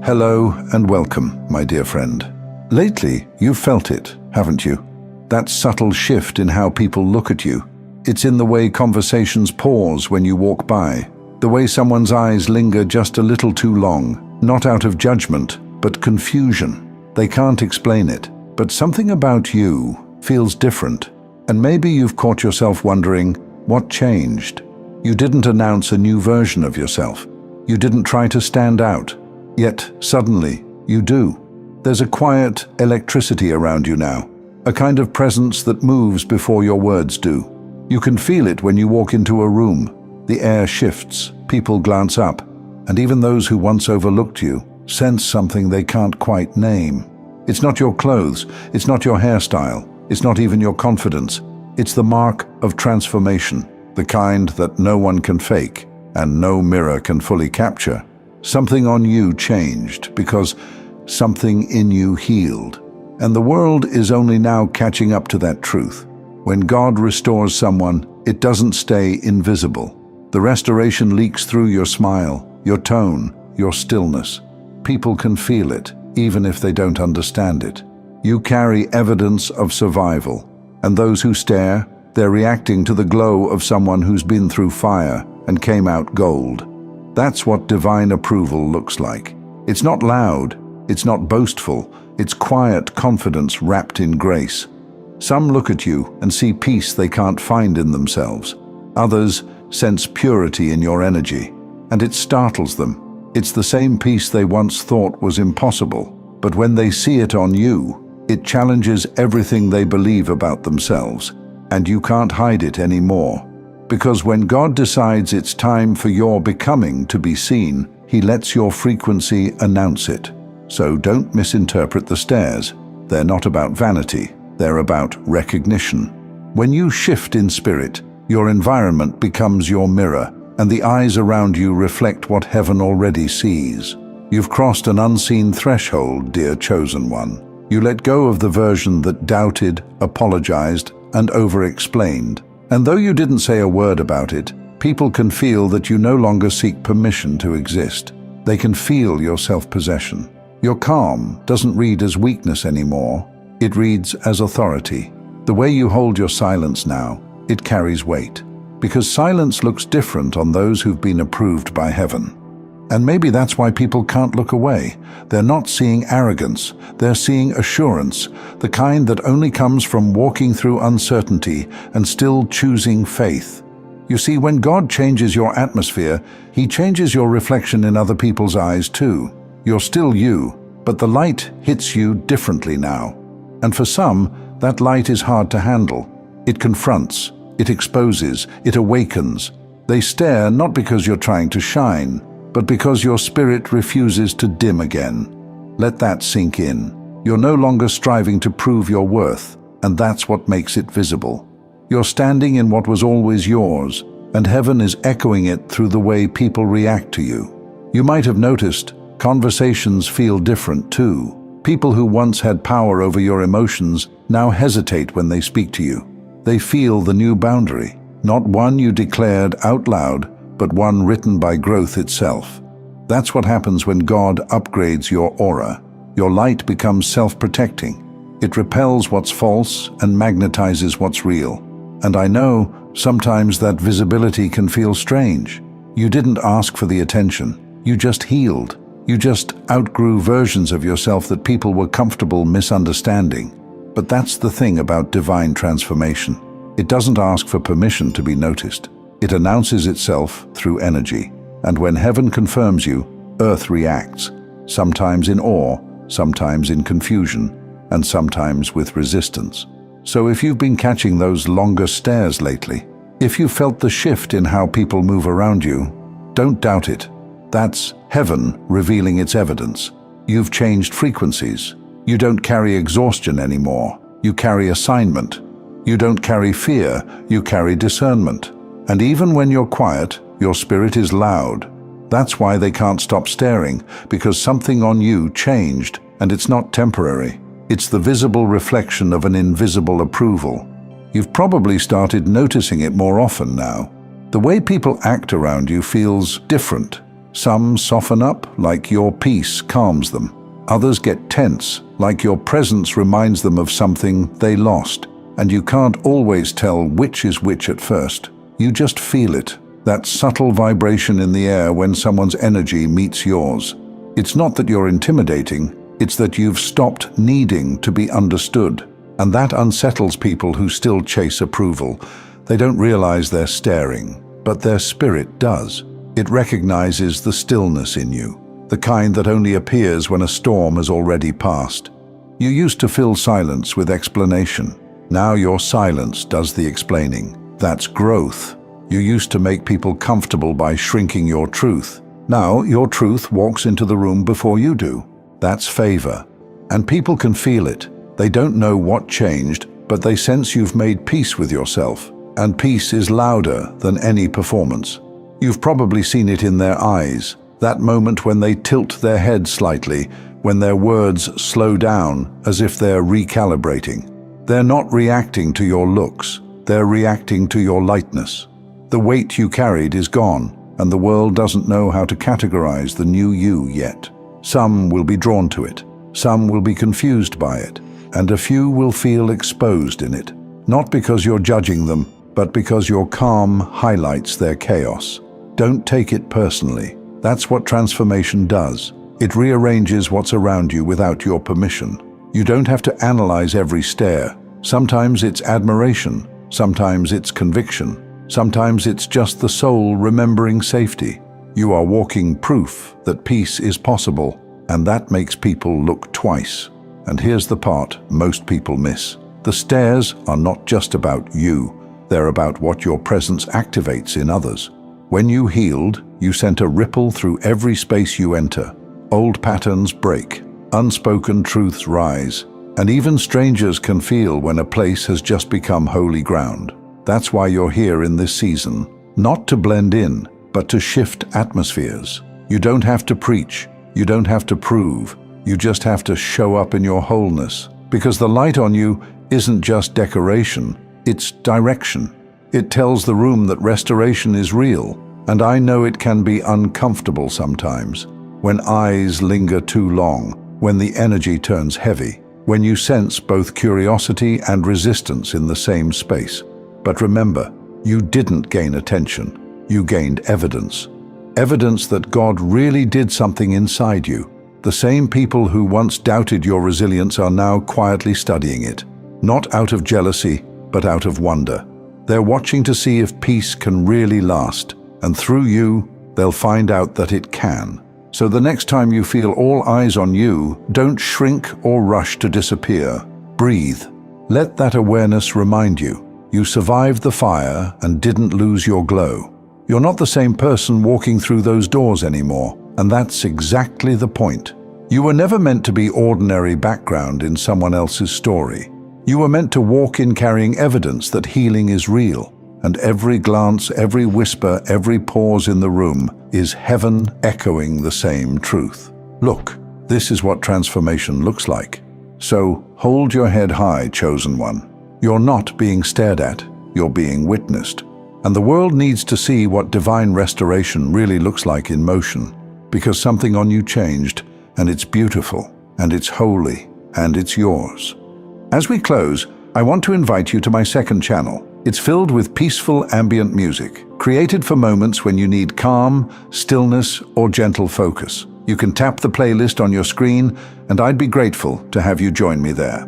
Hello and welcome, my dear friend. Lately, you've felt it, haven't you? That subtle shift in how people look at you. It's in the way conversations pause when you walk by, the way someone's eyes linger just a little too long, not out of judgment, but confusion. They can't explain it, but something about you feels different. And maybe you've caught yourself wondering, what changed? You didn't announce a new version of yourself. You didn't try to stand out. Yet, suddenly, you do. There's a quiet electricity around you now, a kind of presence that moves before your words do. You can feel it when you walk into a room. The air shifts, people glance up, and even those who once overlooked you sense something they can't quite name. It's not your clothes, it's not your hairstyle, it's not even your confidence. It's the mark of transformation, the kind that no one can fake and no mirror can fully capture. Something on you changed because something in you healed. And the world is only now catching up to that truth. When God restores someone, it doesn't stay invisible. The restoration leaks through your smile, your tone, your stillness. People can feel it, even if they don't understand it. You carry evidence of survival, and those who stare, they're reacting to the glow of someone who's been through fire and came out gold. That's what divine approval looks like. It's not loud, it's not boastful, it's quiet confidence wrapped in grace. Some look at you and see peace they can't find in themselves. Others sense purity in your energy, and it startles them. It's the same peace they once thought was impossible, but when they see it on you, it challenges everything they believe about themselves, and you can't hide it anymore. Because when God decides it's time for your becoming to be seen, He lets your frequency announce it. So don't misinterpret the stares. They're not about vanity, they're about recognition. When you shift in spirit, your environment becomes your mirror, and the eyes around you reflect what heaven already sees. You've crossed an unseen threshold, dear chosen one. You let go of the version that doubted, apologized, and over-explained. And though you didn't say a word about it, people can feel that you no longer seek permission to exist. They can feel your self-possession. Your calm doesn't read as weakness anymore. It reads as authority. The way you hold your silence now, it carries weight. Because silence looks different on those who've been approved by heaven. And maybe that's why people can't look away. They're not seeing arrogance, they're seeing assurance, the kind that only comes from walking through uncertainty and still choosing faith. You see, when God changes your atmosphere, He changes your reflection in other people's eyes too. You're still you, but the light hits you differently now. And for some, that light is hard to handle. It confronts, it exposes, it awakens. They stare not because you're trying to shine, but because your spirit refuses to dim again. Let that sink in. You're no longer striving to prove your worth, and that's what makes it visible. You're standing in what was always yours, and heaven is echoing it through the way people react to you. You might have noticed, conversations feel different too. People who once had power over your emotions now hesitate when they speak to you. They feel the new boundary, not one you declared out loud, but one written by growth itself. That's what happens when God upgrades your aura. Your light becomes self-protecting. It repels what's false and magnetizes what's real. And I know sometimes that visibility can feel strange. You didn't ask for the attention. You just healed. You just outgrew versions of yourself that people were comfortable misunderstanding. But that's the thing about divine transformation. It doesn't ask for permission to be noticed. It announces itself through energy, and when heaven confirms you, earth reacts, sometimes in awe, sometimes in confusion, and sometimes with resistance. So if you've been catching those longer stares lately, if you felt the shift in how people move around you, don't doubt it. That's heaven revealing its evidence. You've changed frequencies. You don't carry exhaustion anymore. You carry assignment. You don't carry fear. You carry discernment. And even when you're quiet, your spirit is loud. That's why they can't stop staring, because something on you changed, and it's not temporary. It's the visible reflection of an invisible approval. You've probably started noticing it more often now. The way people act around you feels different. Some soften up, like your peace calms them. Others get tense, like your presence reminds them of something they lost. And you can't always tell which is which at first. You just feel it, that subtle vibration in the air when someone's energy meets yours. It's not that you're intimidating, it's that you've stopped needing to be understood. And that unsettles people who still chase approval. They don't realize they're staring, but their spirit does. It recognizes the stillness in you, the kind that only appears when a storm has already passed. You used to fill silence with explanation. Now your silence does the explaining. That's growth. You used to make people comfortable by shrinking your truth. Now your truth walks into the room before you do. That's favor. And people can feel it. They don't know what changed, but they sense you've made peace with yourself. And peace is louder than any performance. You've probably seen it in their eyes, that moment when they tilt their head slightly, when their words slow down as if they're recalibrating. They're not reacting to your looks, they're reacting to your lightness. The weight you carried is gone, and the world doesn't know how to categorize the new you yet. Some will be drawn to it, some will be confused by it, and a few will feel exposed in it. Not because you're judging them, but because your calm highlights their chaos. Don't take it personally. That's what transformation does. It rearranges what's around you without your permission. You don't have to analyze every stare. Sometimes it's admiration, sometimes it's conviction, sometimes it's just the soul remembering safety. You are walking proof that peace is possible, and that makes people look twice. And here's the part most people miss. The stares are not just about you, they're about what your presence activates in others. When you healed, you sent a ripple through every space you enter. Old patterns break, unspoken truths rise, and even strangers can feel when a place has just become holy ground. That's why you're here in this season, not to blend in, but to shift atmospheres. You don't have to preach, you don't have to prove, you just have to show up in your wholeness. Because the light on you isn't just decoration, it's direction. It tells the room that restoration is real, and I know it can be uncomfortable sometimes. When eyes linger too long, when the energy turns heavy, when you sense both curiosity and resistance in the same space. But remember, you didn't gain attention, you gained evidence. Evidence that God really did something inside you. The same people who once doubted your resilience are now quietly studying it, not out of jealousy, but out of wonder. They're watching to see if peace can really last, and through you, they'll find out that it can. So the next time you feel all eyes on you, don't shrink or rush to disappear. Breathe. Let that awareness remind you, you survived the fire and didn't lose your glow. You're not the same person walking through those doors anymore, and that's exactly the point. You were never meant to be ordinary background in someone else's story. You were meant to walk in carrying evidence that healing is real, and every glance, every whisper, every pause in the room is heaven echoing the same truth. Look, this is what transformation looks like. So hold your head high, chosen one. You're not being stared at, you're being witnessed. And the world needs to see what divine restoration really looks like in motion, because something on you changed, and it's beautiful, and it's holy, and it's yours. As we close, I want to invite you to my second channel. It's filled with peaceful ambient music, created for moments when you need calm, stillness, or gentle focus. You can tap the playlist on your screen, and I'd be grateful to have you join me there.